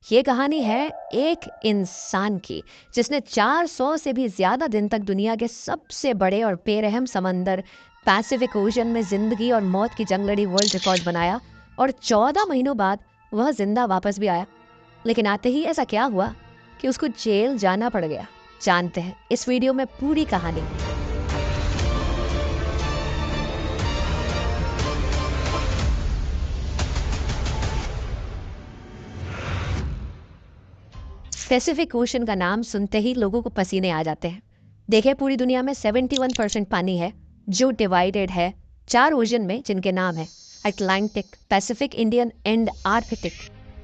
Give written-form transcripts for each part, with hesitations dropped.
ये कहानी है एक इंसान की जिसने 400 से भी ज्यादा दिन तक दुनिया के सबसे बड़े और बेरहम समंदर पैसिफिक ओशन में जिंदगी और मौत की जंग लड़ी वर्ल्ड रिकॉर्ड बनाया और 14 महीनों बाद वह जिंदा वापस भी आया। लेकिन आते ही ऐसा क्या हुआ कि उसको जेल जाना पड़ गया। जानते हैं इस वीडियो में पूरी कहानी। पैसिफिक ओशन का नाम सुनते ही लोगों को पसीने आ जाते हैं। देखें, पूरी दुनिया में 71% पानी है जो डिवाइडेड है 4 ओशन में, जिनके नाम है Atlantic, Pacific, Indian and Arctic.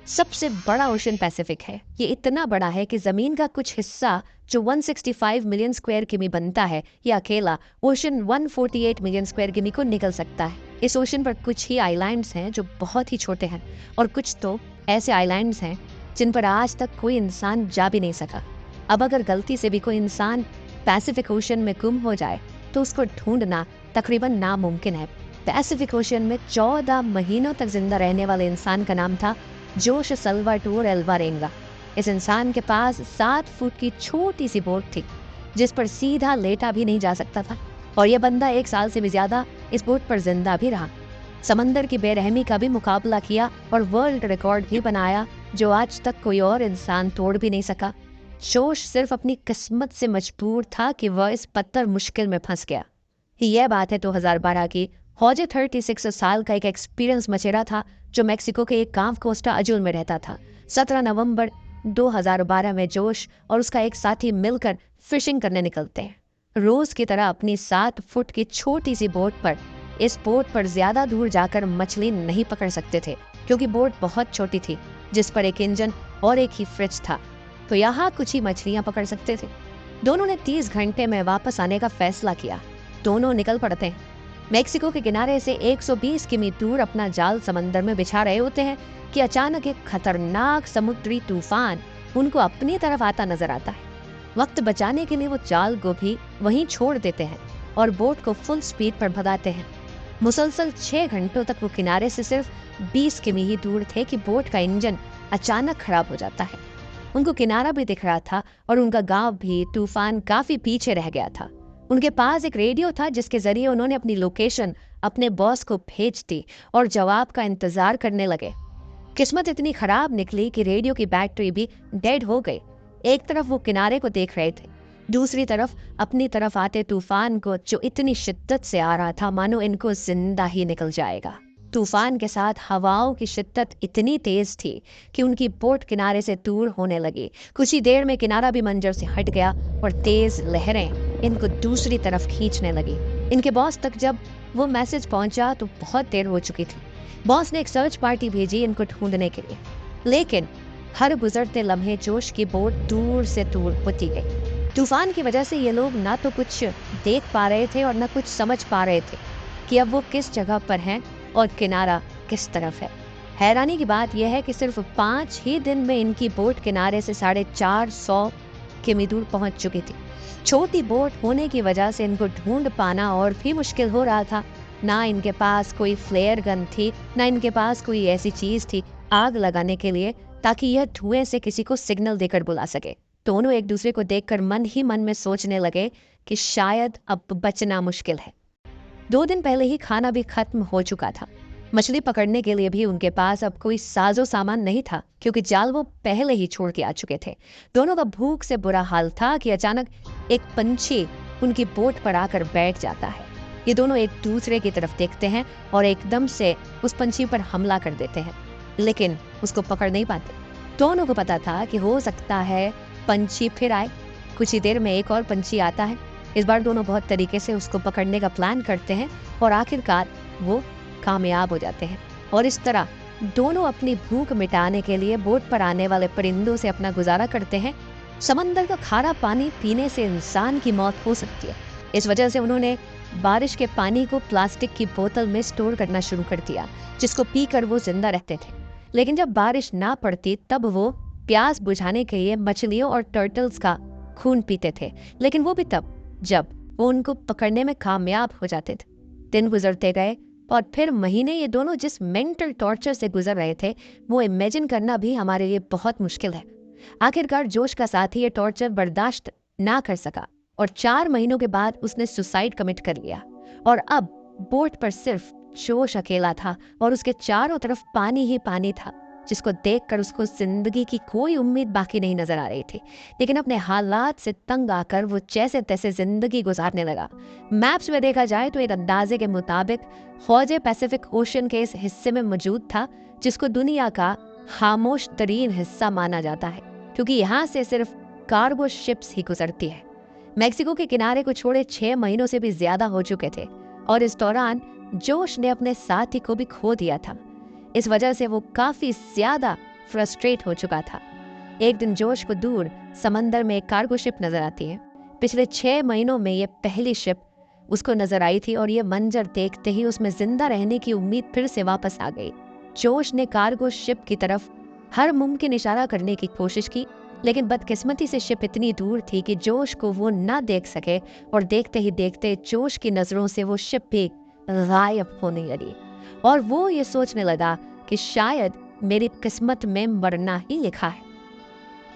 सबसे बड़ा ओशन पैसिफिक है। ये इतना बड़ा है कि जमीन का कुछ हिस्सा जो 165 मिलियन स्क्वायर किमी बनता है, ये अकेला ओशन 148 मिलियन स्क्वायर किमी को निकल सकता है। इस ओशन पर कुछ ही आइलैंड्स हैं जो बहुत ही छोटे हैं और कुछ तो ऐसे आइलैंड्स हैं जिन पर आज तक कोई इंसान जा भी नहीं सका। अब अगर गलती से भी कोई इंसान पैसिफिक ओशन में गुम हो जाए तो उसको ढूंढना तकरीबन नामुमकिन है। पैसिफिक ओशन में 14 महीनों तक जिंदा रहने वाले इंसान का नाम था जोश सल्वाटोर एल्वारेंगा। इस इंसान के पास 7 फुट की छोटी सी बोट थी जिस पर सीधा लेटा भी नहीं जा सकता था, और यह बंदा 1 साल से भी ज्यादा इस बोट पर जिंदा भी रहा। समंदर की बेरहमी का भी मुकाबला किया और वर्ल्ड रिकॉर्ड भी बनाया जो आज तक कोई और इंसान तोड़ भी नहीं सका। जोश सिर्फ अपनी किस्मत से मजबूर था कि वह इस पत्थर मुश्किल में फंस गया। यह बात है 2012 की। हौजे 36 साल का एक एक्सपीरियंस मचेरा था जो मेक्सिको के एक गांव कोस्टा अजुल में रहता था। 17 नवंबर 2012 में जोश और उसका एक साथी मिलकर फिशिंग करने निकलते हैं। रोज की तरह अपनी 7 फुट की छोटी सी बोट पर इस बोट पर ज्यादा दूर जाकर मछली नहीं पकड़ सकते थे क्योंकि बोट बहुत छोटी थी जिस पर एक इंजन और एक ही फ्रिज था, तो यहाँ कुछ ही मछलियां पकड़ सकते थे। दोनों ने 30 घंटे में वापस आने का फैसला किया। दोनों निकल पड़ते हैं। मेक्सिको के किनारे से 120 किमी दूर अपना जाल समंदर में बिछा रहे होते हैं कि अचानक एक खतरनाक समुद्री तूफान उनको अपनी तरफ आता नजर आता है। वक्त बचाने के लिए वो जाल को भी वहीं छोड़ देते हैं और बोट को फुल स्पीड पर भगाते हैं। मुसलसल 6 घंटों तक वो किनारे से सिर्फ 20 किमी ही दूर थे कि बोट का इंजन अचानक खराब हो जाता है। उनको किनारा भी दिख रहा था और उनका गांव भी तूफान काफी पीछे रह गया था। उनके पास एक रेडियो था जिसके जरिए उन्होंने अपनी लोकेशन अपने बॉस को भेज दी और जवाब का इंतजार करने लगे। किस्मत इतनी खराब निकली कि रेडियो की बैटरी भी डेड हो गई। एक तरफ वो किनारे को देख रहे थे, दूसरी तरफ अपनी तरफ आते तूफान को जो इतनी शिद्दत से आ रहा था मानो इनको जिंदा ही निकल जाएगा। तूफान के साथ हवाओं की शिद्दत इतनी तेज थी कि उनकी बोट किनारे से दूर होने लगी। कुछ ही देर में किनारा भी मंजर से हट गया और तेज लहरें इनको दूसरी तरफ खींचने लगी। इनके बॉस तक जब वो मैसेज पहुंचा तो बहुत देर हो चुकी थी। बॉस ने एक सर्च पार्टी भेजी इनको ढूंढने के लिए, लेकिन हर गुजरते लम्हे जोश की बोट दूर से दूर होती गई। तूफान की वजह से ये लोग ना तो कुछ देख पा रहे थे और ना कुछ समझ पा रहे थे कि अब वो किस जगह पर हैं और किनारा किस तरफ है। हैरानी की बात यह है कि सिर्फ 5 ही दिन में इनकी बोट किनारे से 450 किमी दूर पहुंच चुकी थी। छोटी बोट होने की वजह से इनको ढूंढ पाना और भी मुश्किल हो रहा था। ना इनके पास कोई फ्लेयर गन थी, ना इनके पास कोई ऐसी चीज थी आग लगाने के लिए ताकि यह धुएं से किसी को सिग्नल देकर बुला सके। दोनों एक दूसरे को देखकर मन ही मन में सोचने लगे कि शायद अब बचना मुश्किल है। 2 दिन पहले ही खाना भी खत्म हो चुका था। मछली पकड़ने के लिए भी उनके पास अब कोई साजो सामान नहीं था क्योंकि जाल वो पहले ही छोड़ के आ चुके थे। दोनों का भूख से बुरा हाल था कि अचानक एक पंछी उनकी बोट पर आकर बैठ जाता है। ये दोनों एक दूसरे की तरफ देखते हैं और एकदम से उस पंछी पर हमला कर देते हैं, लेकिन उसको पकड़ नहीं पाते। दोनों को पता था कि हो सकता है पंछी फिर आए। कुछ ही देर में एक और पंछी आता है। इस बार दोनों बहुत तरीके से उसको पकड़ने का प्लान करते हैं और आखिरकार वो कामयाब हो जाते हैं। और इस तरह दोनों अपनी भूख मिटाने के लिए बोट पर आने वाले परिंदों से अपना गुजारा करते हैं। समंदर का खारा पानी पीने से इंसान की मौत हो सकती है, इस वजह से उन्होंने बारिश के पानी को प्लास्टिक की बोतल में स्टोर करना शुरू कर दिया जिसको पीकर वो जिंदा रहते थे। लेकिन जब बारिश ना पड़ती तब वो प्यास बुझाने के लिए मछलियों और टर्टल्स का खून पीते थे, लेकिन वो भी तब जब वो उनको पकड़ने में कामयाब हो जाते थे। दिन गुजरते गए और फिर महीने ये दोनों जिस मेंटल टॉर्चर से गुजर रहे थे वो इमेजिन करना भी हमारे लिए बहुत मुश्किल है। आखिरकार जोश का साथी ये टॉर्चर बर्दाश्त ना कर सका और 4 महीनों के बाद उसने सुसाइड कमिट कर लिया। और अब बोट पर सिर्फ जोश अकेला था और उसके चारों तरफ पानी ही पानी था, जिसको देखकर उसको जिंदगी की कोई उम्मीद बाकी नहीं नजर आ रही थी। लेकिन अपने हालात से तंग आकर वो जैसे तैसे जिंदगी गुजारने लगा। मैप्स में देखा जाए तो एक अंदाजे के मुताबिक हौजे पैसिफिक ओशन के इस हिस्से में मौजूद था, जिसको दुनिया का खामोश तरीन हिस्सा माना जाता है, क्योंकि यहाँ से सिर्फ कार्गो शिप्स ही गुजरती है। मैक्सिको के किनारे को छोड़े 6 महीनों से भी ज्यादा हो चुके थे और इस दौरान जोश ने अपने साथी को भी खो दिया था। इस वजह से वो काफी ज्यादा फ्रस्ट्रेट हो चुका था। एक दिन जोश को दूर समंदर में एक कार्गो शिप नजर आती है। पिछले 6 महीनों में ये पहली शिप उसको नजर आई थी और ये मंजर देखते ही उसमें जिंदा रहने की उम्मीद फिर से वापस आ गई। जोश ने कार्गो शिप की तरफ हर मुमकिन इशारा करने की कोशिश की, लेकिन बदकिस्मती से शिप इतनी दूर थी कि जोश को वो ना देख सके और देखते ही देखते जोश की नजरों से वो शिप भी गायब होने लगी और वो ये सोचने लगा कि शायद मेरी किस्मत में मरना ही लिखा है।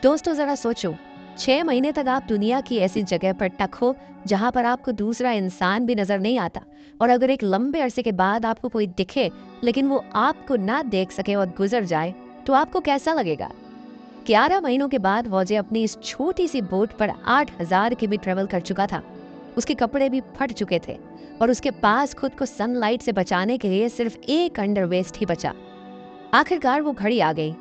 दोस्तों जरा सोचो, 6 महीने तक आप दुनिया की ऐसी जगह पर टक हो जहां पर आपको दूसरा इंसान भी नजर नहीं आता, और अगर एक लंबे अरसे के बाद आपको कोई दिखे लेकिन वो आपको ना देख सके और गुजर जाए तो आपको कैसा लगेगा। 11 महीनों के बाद वॉजे अपनी इस छोटी सी बोट पर 8000 की भी ट्रेवल कर चुका था। उसके कपड़े भी फट चुके थे और उसके पास खुद को सनलाइट से बचाने के लिए सिर्फ एक अंडरवेस्ट ही बचा। आखिरकार वो घड़ी आ गई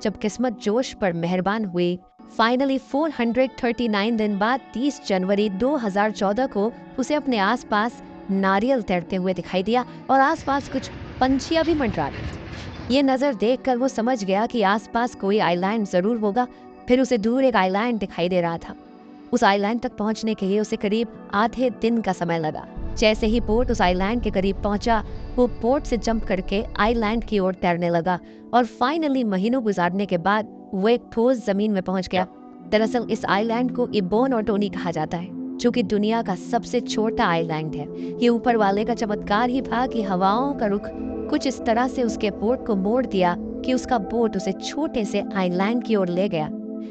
जब किस्मत जोश पर मेहरबान हुई। फाइनली 439 दिन बाद 30 जनवरी 2014 को उसे अपने आसपास नारियल तैरते हुए दिखाई दिया और आसपास कुछ पंछियां भी मंडरा रही थी। ये नजर देखकर वो समझ गया कि आसपास कोई आइलैंड जरूर होगा। फिर उसे दूर एक आइलैंड दिखाई दे रहा था। उस आइलैंड तक पहुंचने के लिए उसे करीब आधे दिन का समय लगा। जैसे ही बोट उस आइलैंड के करीब पहुंचा, वो बोट से जंप करके आइलैंड की ओर तैरने लगा और फाइनली महीनों गुजारने के बाद वो एक ठोस जमीन में पहुंच गया। दरअसल इस आइलैंड को इबोन ओटोनी कहा जाता है, जो कि दुनिया का सबसे छोटा आइलैंड है। ये ऊपर वाले का चमत्कार ही था कि हवाओं का रुख कुछ इस तरह से उसके बोट को मोड़ दिया कि उसका बोट उसे छोटे से आइलैंड की ओर ले गया।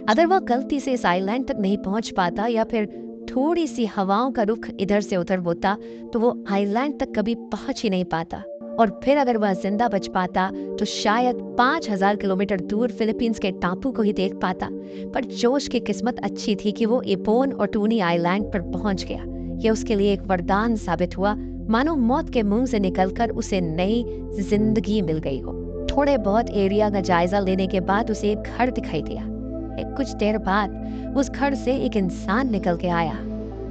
अगर वह गलती से इस आइलैंड तक नहीं पहुंच पाता या फिर थोड़ी सी हवाओं का रुख इधर से उधर होता तो वो आइलैंड तक कभी पहुंच ही नहीं पाता, और फिर अगर वह जिंदा बच पाता तो शायद 5000 किलोमीटर दूर फिलीपींस के टापू को ही देख पाता। पर जोश की किस्मत अच्छी थी कि वो इबोन ओटोनी आइलैंड पर पहुंच गया। यह उसके लिए एक वरदान साबित हुआ, मानो मौत के मुंह से निकलकर उसे नई जिंदगी मिल गई हो। थोड़े बहुत एरिया का जायजा लेने के बाद उसे एक घर दिखाई दिया। कुछ देर बाद उस घर से एक इंसान निकल के आया।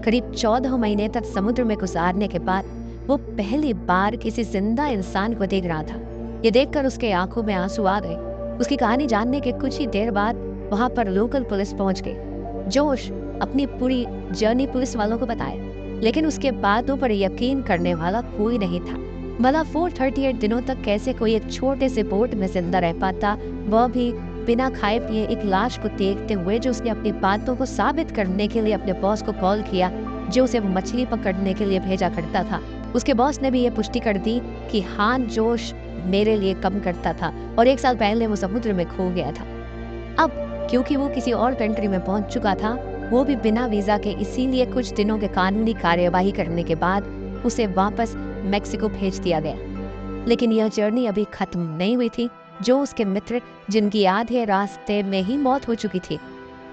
करीब 14 महीने तक समुद्र में गुजारने के बाद वो पहली बार किसी जिंदा इंसान को देख रहा था। ये देखकर उसके आंखों में आंसू आ गए। उसकी कहानी जानने के कुछ ही देर बाद वहां पर लोकल पुलिस पहुंच गई। जोश अपनी पूरी जर्नी पुलिस वालों को बताया, लेकिन उसके बातों पर यकीन करने वाला कोई नहीं था। भला 438 दिनों तक कैसे कोई एक छोटे से बोट में जिंदा रह पाता, वह भी बिना खाए पिए एक लाश को देखते हुए, जो उसने अपनी बातों को साबित करने के लिए अपने बॉस को कॉल किया, जो उसे मछली पकड़ने के लिए भेजा करता था। उसके बॉस ने भी ये पुष्टि कर दी कि हाँ, जोश मेरे लिए कम करता था और 1 साल पहले वो समुद्र में खो गया था। अब क्योंकि वो किसी और कंट्री में पहुंच चुका था, वो भी बिना वीजा के, इसीलिए कुछ दिनों के कानूनी कार्यवाही करने के बाद उसे वापस मैक्सिको भेज दिया गया। लेकिन यह जर्नी अभी खत्म नहीं हुई थी। जो उसके मित्र, जिनकी आधे रास्ते में ही मौत हो चुकी थी,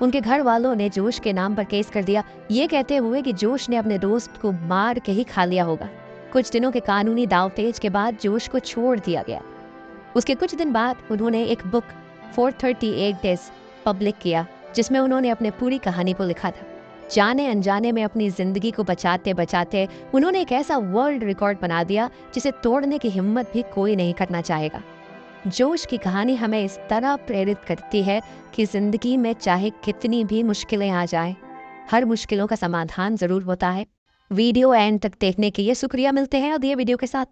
उनके घर वालों ने जोश के नाम पर केस कर दिया, ये कहते हुए कि जोश ने अपने दोस्त को मार के ही खा लिया होगा। कुछ दिनों के कानूनी दावपेच के बाद जोश को छोड़ दिया गया। उसके कुछ दिन बाद उन्होंने एक बुक 438 डेज पब्लिक किया, जिसमें उन्होंने अपने पूरी कहानी को लिखा था। जाने अनजाने में अपनी जिंदगी को बचाते बचाते उन्होंने एक ऐसा वर्ल्ड रिकॉर्ड बना दिया जिसे तोड़ने की हिम्मत भी कोई नहीं करना चाहेगा। जोश की कहानी हमें इस तरह प्रेरित करती है कि जिंदगी में चाहे कितनी भी मुश्किलें आ जाएं, हर मुश्किलों का समाधान जरूर होता है। वीडियो एंड तक देखने के लिए शुक्रिया। मिलते हैं अगले वीडियो के साथ।